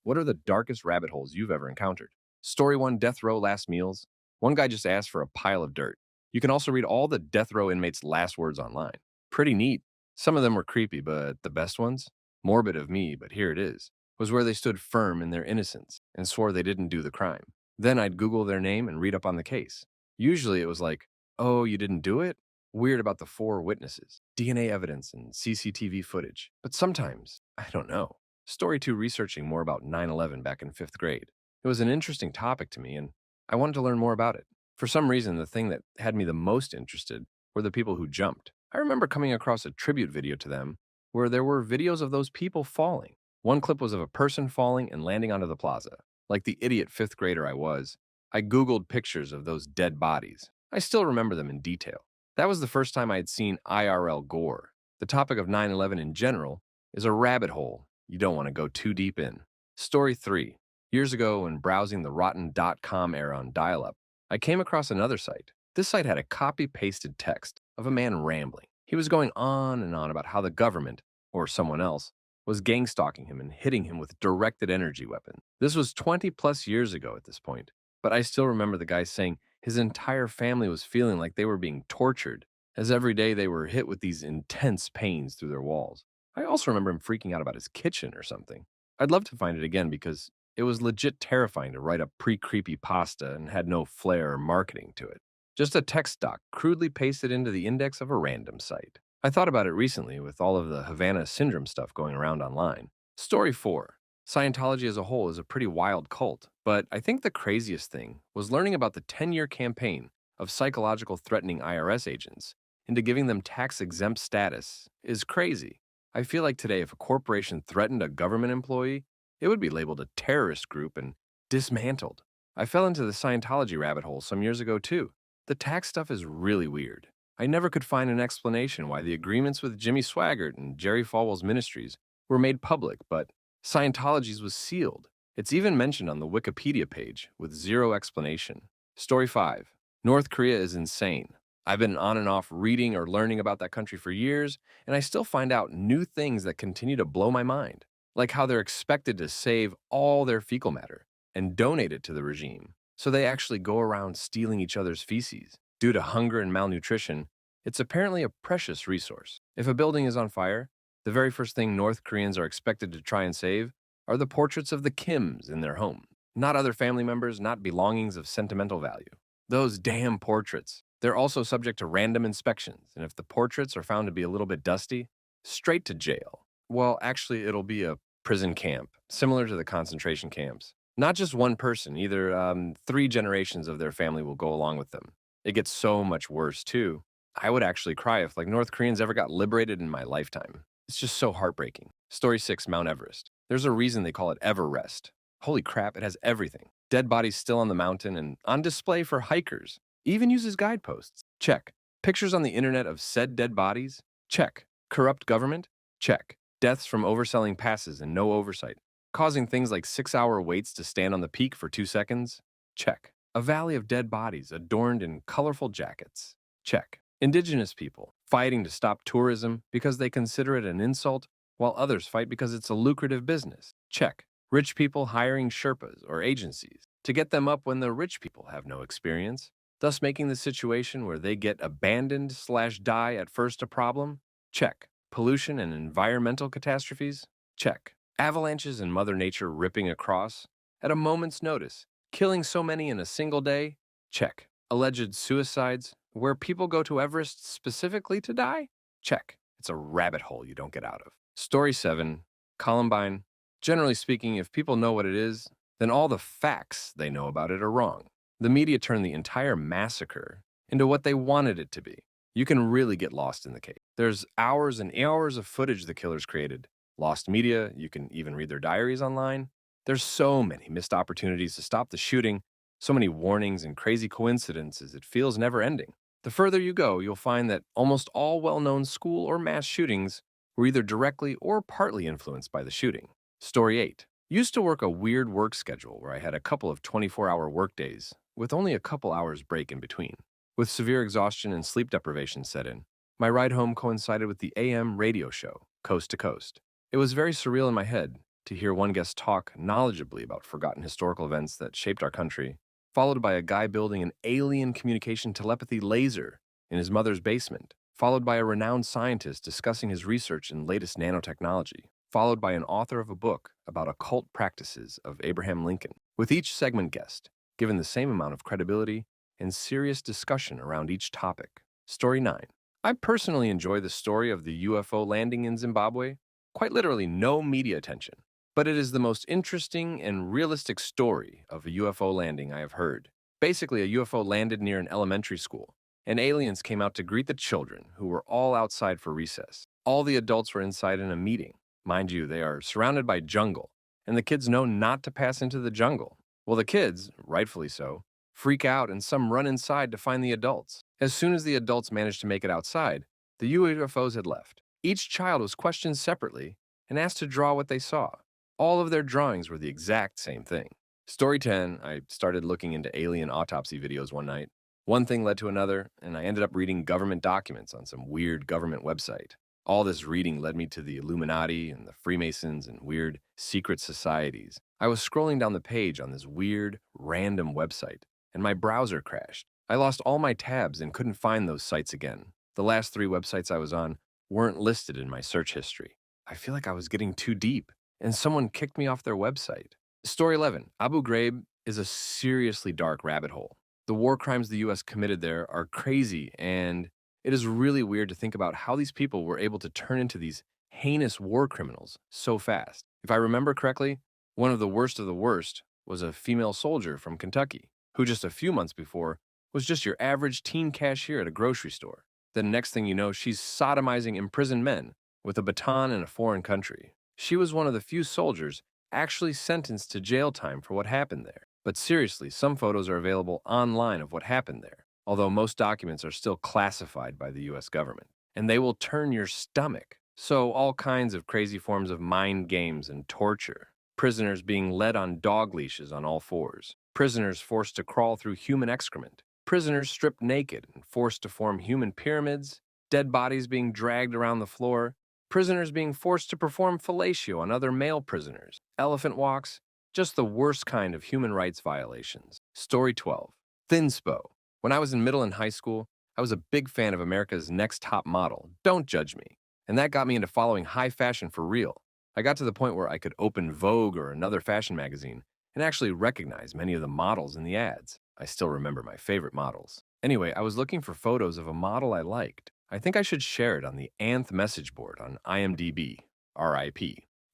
What are the darkest rabbit holes you've ever encountered? Story 1, Death Row Last Meals. One guy just asked for a pile of dirt. You can also read all the death row inmates' last words online. Pretty neat. Some of them were creepy, but the best ones? Morbid of me, but here it is. Was where they stood firm in their innocence and swore they didn't do the crime. Then I'd Google their name and read up on the case. Usually it was like, oh, you didn't do it? Weird about the 4 witnesses, DNA evidence, and CCTV footage. But sometimes, I don't know. Story 2, researching more about 9/11 back in 5th grade. It was an interesting topic to me, and I wanted to learn more about it. For some reason, the thing that had me the most interested were the people who jumped. I remember coming across a tribute video to them where there were videos of those people falling. One clip was of a person falling and landing onto the plaza. Like the idiot 5th grader I was, I Googled pictures of those dead bodies. I still remember them in detail. That was the first time I had seen IRL gore. The topic of 9/11 in general is a rabbit hole you don't want to go too deep in. Story 3. Years ago, when browsing the rotten.com era on dial-up, I came across another site. This site had a copy-pasted text of a man rambling. He was going on and on about how the government, or someone else, was gang-stalking him and hitting him with directed energy weapons. This was 20 plus years ago at this point, but I still remember the guy saying his entire family was feeling like they were being tortured, as every day they were hit with these intense pains through their walls. I also remember him freaking out about his kitchen or something. I'd love to find it again because it was legit terrifying to write up pre-creepy pasta and had no flair or marketing to it. Just a text doc crudely pasted into the index of a random site. I thought about it recently with all of the Havana syndrome stuff going around online. Story 4. Scientology as a whole is a pretty wild cult, but I think the craziest thing was learning about the 10-year campaign of psychological threatening IRS agents into giving them tax-exempt status is crazy. I feel like today if a corporation threatened a government employee, it would be labeled a terrorist group and dismantled. I fell into the Scientology rabbit hole some years ago too. The tax stuff is really weird. I never could find an explanation why the agreements with Jimmy Swaggart and Jerry Falwell's ministries were made public, but Scientology's was sealed. It's even mentioned on the Wikipedia page with zero explanation. Story 5. North Korea is insane. I've been on and off reading or learning about that country for years, and I still find out new things that continue to blow my mind, like how they're expected to save all their fecal matter and donate it to the regime. So they actually go around stealing each other's feces. Due to hunger and malnutrition, it's apparently a precious resource. If a building is on fire, the very first thing North Koreans are expected to try and save are the portraits of the Kims in their home. Not other family members, not belongings of sentimental value. Those damn portraits. They're also subject to random inspections, and if the portraits are found to be a little bit dusty, straight to jail. Well, actually, it'll be a prison camp, similar to the concentration camps. Not just one person, either 3 generations of their family will go along with them. It gets so much worse, too. I would actually cry if, North Koreans ever got liberated in my lifetime. It's just so heartbreaking. Story 6, Mount Everest. There's a reason they call it Everest. Holy crap, it has everything. Dead bodies still on the mountain and on display for hikers. Even uses guideposts. Check. Pictures on the internet of said dead bodies? Check. Corrupt government? Check. Deaths from overselling passes and no oversight, causing things like 6-hour waits to stand on the peak for 2 seconds? Check. A valley of dead bodies adorned in colorful jackets? Check. Indigenous people fighting to stop tourism because they consider it an insult, while others fight because it's a lucrative business? Check. Rich people hiring Sherpas or agencies to get them up when the rich people have no experience, thus making the situation where they get abandoned/die at first a problem? Check. Pollution and environmental catastrophes? Check. Avalanches and Mother Nature ripping across at a moment's notice, killing so many in a single day? Check. Alleged suicides, where people go to Everest specifically to die? Check. It's a rabbit hole you don't get out of. Story 7, Columbine. Generally speaking, if people know what it is, then all the facts they know about it are wrong. The media turned the entire massacre into what they wanted it to be. You can really get lost in the case. There's hours and hours of footage the killers created. Lost media, you can even read their diaries online. There's so many missed opportunities to stop the shooting, so many warnings and crazy coincidences, it feels never-ending. The further you go, you'll find that almost all well-known school or mass shootings were either directly or partly influenced by the shooting. Story 8. Used to work a weird work schedule where I had a couple of 24-hour workdays with only a couple hours break in between. With severe exhaustion and sleep deprivation set in, my ride home coincided with the AM radio show, Coast to Coast. It was very surreal in my head, to hear one guest talk knowledgeably about forgotten historical events that shaped our country, followed by a guy building an alien communication telepathy laser in his mother's basement, followed by a renowned scientist discussing his research in latest nanotechnology, followed by an author of a book about occult practices of Abraham Lincoln, with each segment guest given the same amount of credibility and serious discussion around each topic. Story 9. I personally enjoy the story of the UFO landing in Zimbabwe. Quite literally, no media attention. But it is the most interesting and realistic story of a UFO landing I have heard. Basically, a UFO landed near an elementary school, and aliens came out to greet the children, who were all outside for recess. All the adults were inside in a meeting. Mind you, they are surrounded by jungle, and the kids know not to pass into the jungle. Well, the kids, rightfully so, freak out and some run inside to find the adults. As soon as the adults managed to make it outside, the UFOs had left. Each child was questioned separately and asked to draw what they saw. All of their drawings were the exact same thing. Story 10, I started looking into alien autopsy videos one night. One thing led to another, and I ended up reading government documents on some weird government website. All this reading led me to the Illuminati and the Freemasons and weird secret societies. I was scrolling down the page on this weird, random website, and my browser crashed. I lost all my tabs and couldn't find those sites again. The last 3 websites I was on weren't listed in my search history. I feel like I was getting too deep, and someone kicked me off their website. Story 11. Abu Ghraib is a seriously dark rabbit hole. The war crimes the U.S. committed there are crazy, and it is really weird to think about how these people were able to turn into these heinous war criminals so fast. If I remember correctly, one of the worst was a female soldier from Kentucky, who just a few months before was just your average teen cashier at a grocery store. Then next thing you know, she's sodomizing imprisoned men with a baton in a foreign country. She was one of the few soldiers actually sentenced to jail time for what happened there. But seriously, some photos are available online of what happened there, although most documents are still classified by the US government. And they will turn your stomach. So all kinds of crazy forms of mind games and torture. Prisoners being led on dog leashes on all fours. Prisoners forced to crawl through human excrement. Prisoners stripped naked and forced to form human pyramids. Dead bodies being dragged around the floor. Prisoners being forced to perform fellatio on other male prisoners. Elephant walks. Just the worst kind of human rights violations. Story 12. Thinspo. When I was in middle and high school, I was a big fan of America's Next Top Model, Don't Judge Me, and that got me into following high fashion for real. I got to the point where I could open Vogue or another fashion magazine and actually recognize many of the models in the ads. I still remember my favorite models. Anyway, I was looking for photos of a model I liked. I think I should share it on the Anth message board on IMDb, RIP.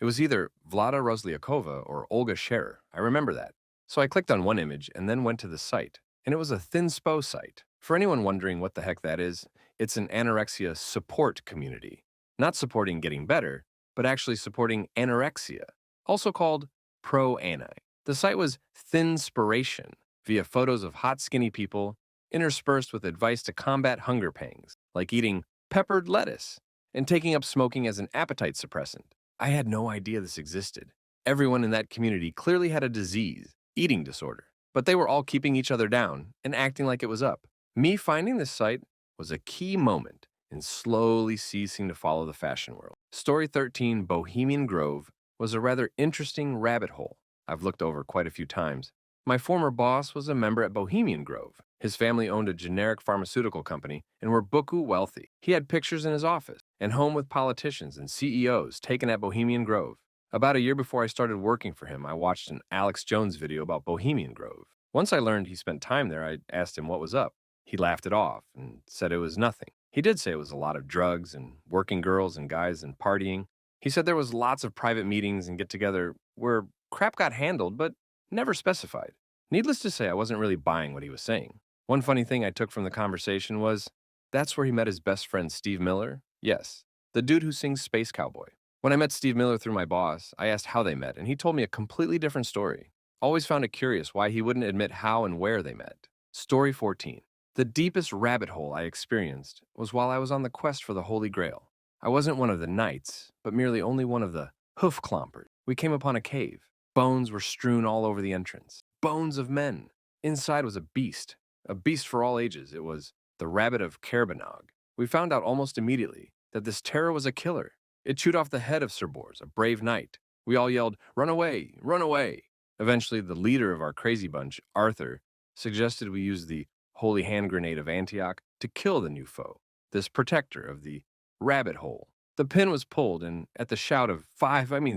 It was either Vlada Rozliakova or Olga Scherer. I remember that. So I clicked on one image and then went to the site, and it was a Thinspo site. For anyone wondering what the heck that is, it's an anorexia support community. Not supporting getting better, but actually supporting anorexia, also called pro-ani. The site was Thinspiration, via photos of hot skinny people, interspersed with advice to combat hunger pangs, like eating peppered lettuce and taking up smoking as an appetite suppressant. I had no idea this existed. Everyone in that community clearly had a disease, eating disorder, but they were all keeping each other down and acting like it was up. Me finding this site was a key moment in slowly ceasing to follow the fashion world. Story 13, Bohemian Grove, was a rather interesting rabbit hole I've looked over quite a few times. My former boss was a member at Bohemian Grove. His family owned a generic pharmaceutical company and were beaucoup wealthy. He had pictures in his office and home with politicians and CEOs taken at Bohemian Grove. About a year before I started working for him, I watched an Alex Jones video about Bohemian Grove. Once I learned he spent time there, I asked him what was up. He laughed it off and said it was nothing. He did say it was a lot of drugs and working girls and guys and partying. He said there was lots of private meetings and get-together where crap got handled, but never specified. Needless to say, I wasn't really buying what he was saying. One funny thing I took from the conversation was, that's where he met his best friend Steve Miller? Yes, the dude who sings Space Cowboy. When I met Steve Miller through my boss, I asked how they met, and he told me a completely different story. Always found it curious why he wouldn't admit how and where they met. Story 14. The deepest rabbit hole I experienced was while I was on the quest for the Holy Grail. I wasn't one of the knights, but merely only one of the hoof clompers. We came upon a cave. Bones were strewn all over the entrance. Bones of men. Inside was a beast for all ages. It was the Rabbit of Kerbanog. We found out almost immediately that this terror was a killer. It chewed off the head of Sir Bors, a brave knight. We all yelled, "Run away! Run away!" Eventually, the leader of our crazy bunch, Arthur, suggested we use the holy hand grenade of Antioch to kill the new foe, this protector of the rabbit hole. The pin was pulled, and at the shout of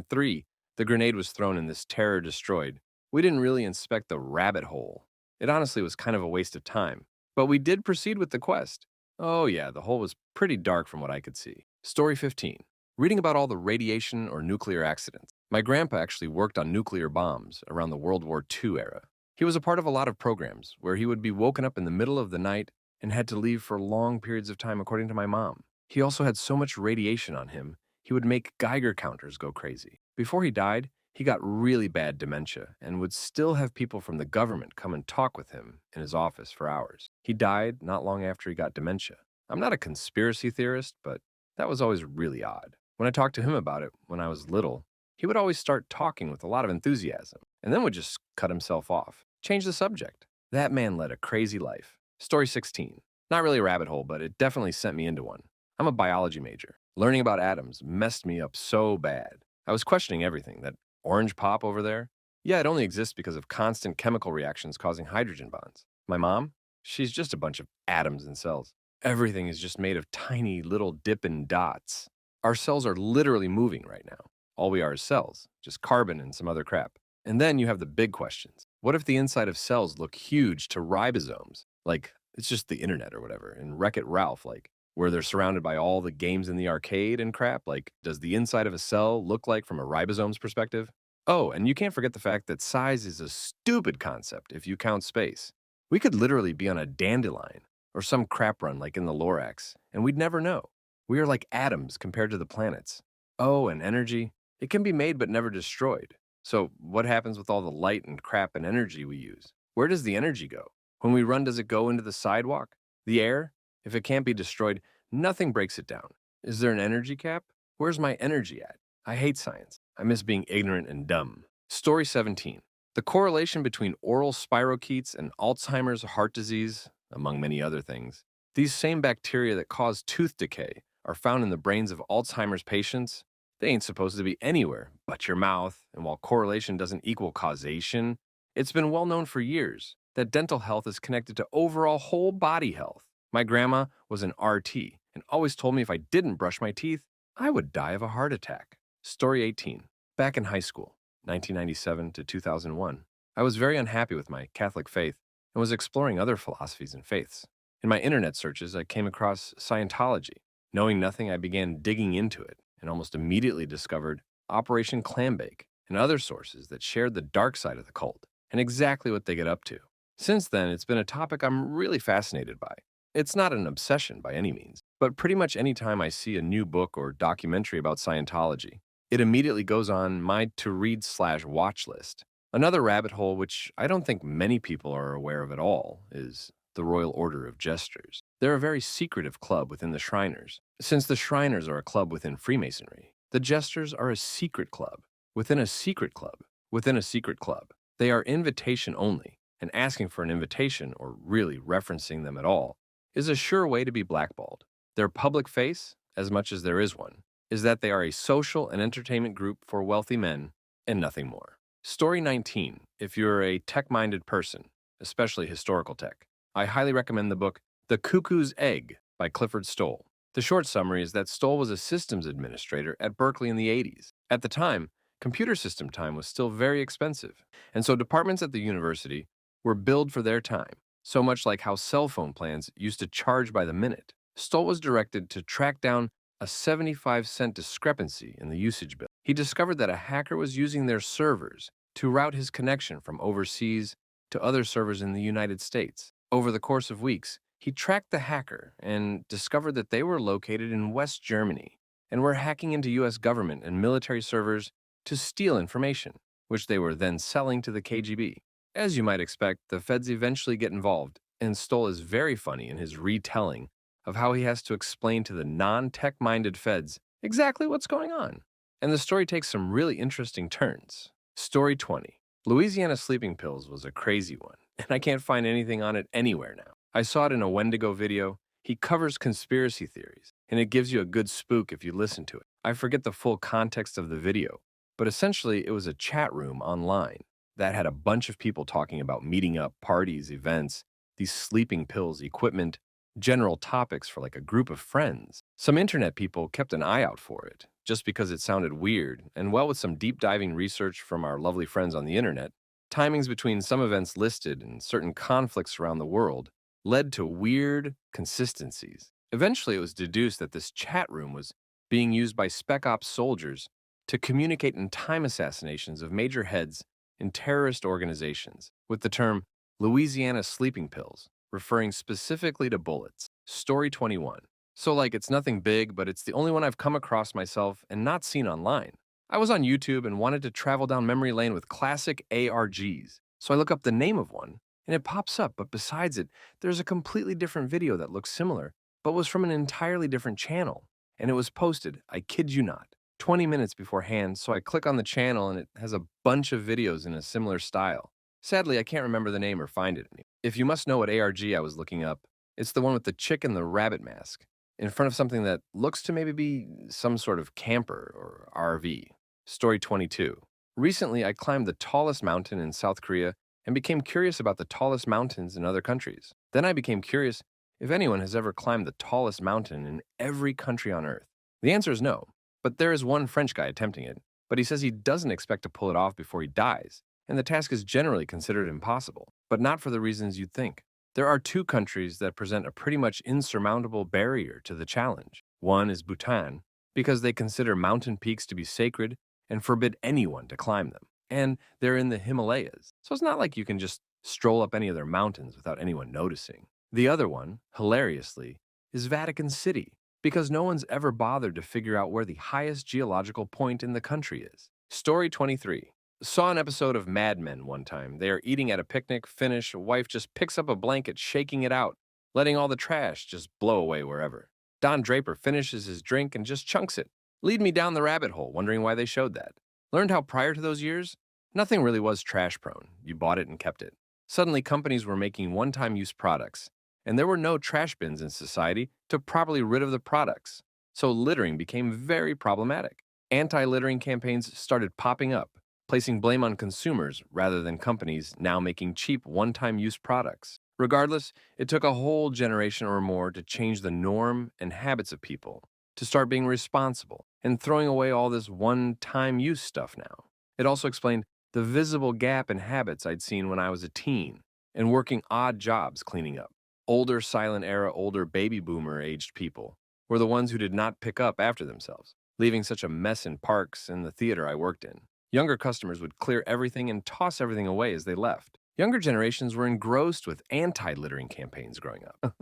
three, the grenade was thrown and this terror destroyed. We didn't really inspect the rabbit hole. It honestly was kind of a waste of time. But we did proceed with the quest. Oh, yeah, the hole was pretty dark from what I could see. Story 15. Reading about all the radiation or nuclear accidents. My grandpa actually worked on nuclear bombs around the World War II era. He was a part of a lot of programs where he would be woken up in the middle of the night and had to leave for long periods of time, according to my mom. He also had so much radiation on him, he would make Geiger counters go crazy. Before he died, he got really bad dementia and would still have people from the government come and talk with him in his office for hours. He died not long after he got dementia. I'm not a conspiracy theorist, but that was always really odd. When I talked to him about it when I was little, he would always start talking with a lot of enthusiasm and then would just cut himself off, change the subject. That man led a crazy life. Story 16. Not really a rabbit hole, but it definitely sent me into one. I'm a biology major. Learning about atoms messed me up so bad. I was questioning everything. That orange pop over there? Yeah, it only exists because of constant chemical reactions causing hydrogen bonds. My mom? She's just a bunch of atoms and cells. Everything is just made of tiny little dipping dots. Our cells are literally moving right now. All we are is cells, just carbon and some other crap. And then you have the big questions. What if the inside of cells look huge to ribosomes? Like, it's just the internet or whatever. And Wreck-It Ralph, like, where they're surrounded by all the games in the arcade and crap. Like, does the inside of a cell look like from a ribosome's perspective? Oh, and you can't forget the fact that size is a stupid concept if you count space. We could literally be on a dandelion or some crap run like in the Lorax, and we'd never know. We are like atoms compared to the planets. Oh, and energy. It can be made but never destroyed. So what happens with all the light and crap and energy we use? Where does the energy go? When we run, does it go into the sidewalk? The air? If it can't be destroyed, nothing breaks it down. Is there an energy cap? Where's my energy at? I hate science. I miss being ignorant and dumb. Story 17. The correlation between oral spirochetes and Alzheimer's, heart disease, among many other things. These same bacteria that cause tooth decay are found in the brains of Alzheimer's patients. They ain't supposed to be anywhere but your mouth, and while correlation doesn't equal causation, it's been well known for years that dental health is connected to overall whole body health. My grandma was an RT and always told me if I didn't brush my teeth, I would die of a heart attack. Story 18. Back in high school, 1997 to 2001, I was very unhappy with my Catholic faith and was exploring other philosophies and faiths. In my internet searches, I came across Scientology. Knowing nothing, I began digging into it and almost immediately discovered Operation Clambake and other sources that shared the dark side of the cult and exactly what they get up to. Since then, it's been a topic I'm really fascinated by. It's not an obsession by any means, but pretty much any time I see a new book or documentary about Scientology, it immediately goes on my to-read/watch list. Another rabbit hole, which I don't think many people are aware of at all, is the Royal Order of Jesters. They're a very secretive club within the Shriners. Since the Shriners are a club within Freemasonry, the Jesters are a secret club within a secret club within a secret club. They are invitation only, and asking for an invitation, or really referencing them at all, is a sure way to be blackballed. Their public face, as much as there is one, is that they are a social and entertainment group for wealthy men and nothing more. Story 19. If you're a tech-minded person, especially historical tech, I highly recommend the book The Cuckoo's Egg by Clifford Stoll. The short summary is that Stoll was a systems administrator at Berkeley in the 80s. At the time, computer system time was still very expensive, and so departments at the university were billed for their time, so much like how cell phone plans used to charge by the minute. Stoll was directed to track down a 75-cent discrepancy in the usage bill. He discovered that a hacker was using their servers to route his connection from overseas to other servers in the United States. Over the course of weeks, he tracked the hacker and discovered that they were located in West Germany and were hacking into U.S. government and military servers to steal information, which they were then selling to the KGB. As you might expect, the feds eventually get involved, and Stoll is very funny in his retelling of how he has to explain to the non-tech-minded feds exactly what's going on. And the story takes some really interesting turns. Story 20. Louisiana sleeping pills was a crazy one, and I can't find anything on it anywhere now. I saw it in a Wendigo video. He covers conspiracy theories, and it gives you a good spook if you listen to it. I forget the full context of the video, but essentially it was a chat room online that had a bunch of people talking about meeting up, parties, events, these sleeping pills, equipment, general topics for like a group of friends. Some internet people kept an eye out for it just because it sounded weird, and well, with some deep diving research from our lovely friends on the internet, timings between some events listed and certain conflicts around the world led to weird consistencies. Eventually, it was deduced that this chat room was being used by spec ops soldiers to communicate in time assassinations of major heads in terrorist organizations, with the term Louisiana sleeping pills referring specifically to bullets. Story 21. So, like, it's nothing big, but it's the only one I've come across myself and not seen online. I was on YouTube and wanted to travel down memory lane with classic ARGs. So I look up the name of one, and it pops up, but besides it, there's a completely different video that looks similar, but was from an entirely different channel. And it was posted, I kid you not, 20 minutes beforehand, so I click on the channel and it has a bunch of videos in a similar style. Sadly, I can't remember the name or find it. If you must know what ARG I was looking up, it's the one with the chick and the rabbit mask, in front of something that looks to maybe be some sort of camper or RV. Story 22. Recently, I climbed the tallest mountain in South Korea and became curious about the tallest mountains in other countries. Then I became curious if anyone has ever climbed the tallest mountain in every country on Earth. The answer is no, but there is one French guy attempting it, but he says he doesn't expect to pull it off before he dies, and the task is generally considered impossible, but not for the reasons you'd think. There are two countries that present a pretty much insurmountable barrier to the challenge. One is Bhutan, because they consider mountain peaks to be sacred and forbid anyone to climb them. And they're in the Himalayas, so it's not like you can just stroll up any of their mountains without anyone noticing. The other one, hilariously, is Vatican City, because no one's ever bothered to figure out where the highest geological point in the country is. Story 23. Saw an episode of Mad Men one time. They are eating at a picnic, finish, a wife just picks up a blanket, shaking it out, letting all the trash just blow away wherever. Don Draper finishes his drink and just chunks it. Lead me down the rabbit hole, wondering why they showed that. Learned how prior to those years, nothing really was trash prone. You bought it and kept it. Suddenly, companies were making one-time use products, and there were no trash bins in society to properly rid of the products. So littering became very problematic. Anti-littering campaigns started popping up, placing blame on consumers rather than companies now making cheap one-time use products. Regardless, it took a whole generation or more to change the norm and habits of people, to start being responsible and throwing away all this one-time use stuff now. It also explained the visible gap in habits I'd seen when I was a teen and working odd jobs cleaning up. Older silent era, older baby boomer aged people were the ones who did not pick up after themselves, leaving such a mess in parks and the theater I worked in. Younger customers would clear everything and toss everything away as they left. Younger generations were engrossed with anti-littering campaigns growing up.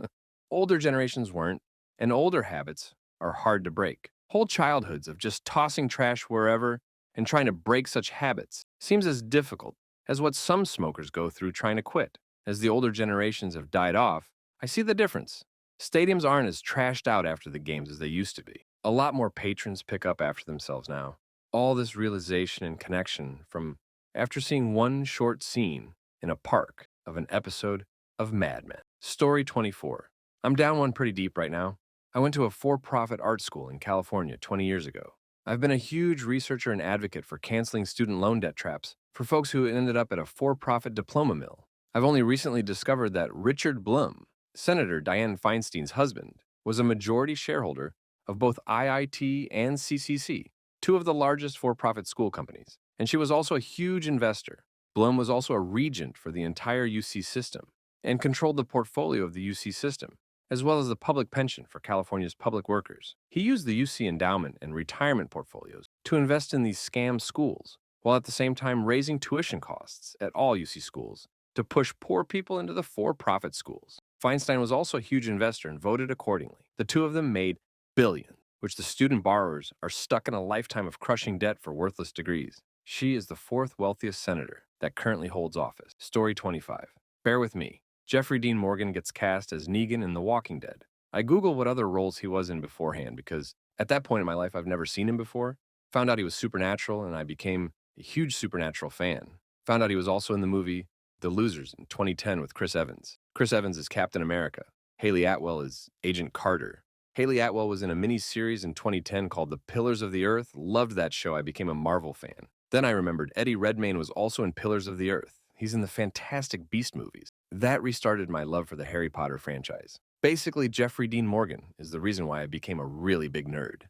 Older generations weren't, and older habits are hard to break. Whole childhoods of just tossing trash wherever and trying to break such habits seems as difficult as what some smokers go through trying to quit. As the older generations have died off, I see the difference. Stadiums aren't as trashed out after the games as they used to be. A lot more patrons pick up after themselves now. All this realization and connection from after seeing one short scene in a park of an episode of Mad Men. Story 24. I'm down one pretty deep right now. I went to a for-profit art school in California 20 years ago. I've been a huge researcher and advocate for canceling student loan debt traps for folks who ended up at a for-profit diploma mill. I've only recently discovered that Richard Blum, Senator Dianne Feinstein's husband, was a majority shareholder of both IIT and CCC, two of the largest for-profit school companies, and she was also a huge investor. Blum was also a regent for the entire UC system and controlled the portfolio of the UC system, as well as the public pension for California's public workers. He used the UC endowment and retirement portfolios to invest in these scam schools, while at the same time raising tuition costs at all UC schools to push poor people into the for-profit schools. Feinstein was also a huge investor and voted accordingly. The two of them made billions, which the student borrowers are stuck in a lifetime of crushing debt for worthless degrees. She is the fourth wealthiest senator that currently holds office. Story 25. Bear with me. Jeffrey Dean Morgan gets cast as Negan in The Walking Dead. I Googled what other roles he was in beforehand because at that point in my life I've never seen him before. Found out he was Supernatural and I became a huge Supernatural fan. Found out he was also in the movie The Losers in 2010 with Chris Evans. Chris Evans is Captain America. Haley Atwell is Agent Carter. Haley Atwell was in a mini-series in 2010 called The Pillars of the Earth. Loved that show. I became a Marvel fan. Then I remembered Eddie Redmayne was also in Pillars of the Earth. He's in the Fantastic Beast movies. That restarted my love for the Harry Potter franchise. Basically, Jeffrey Dean Morgan is the reason why I became a really big nerd.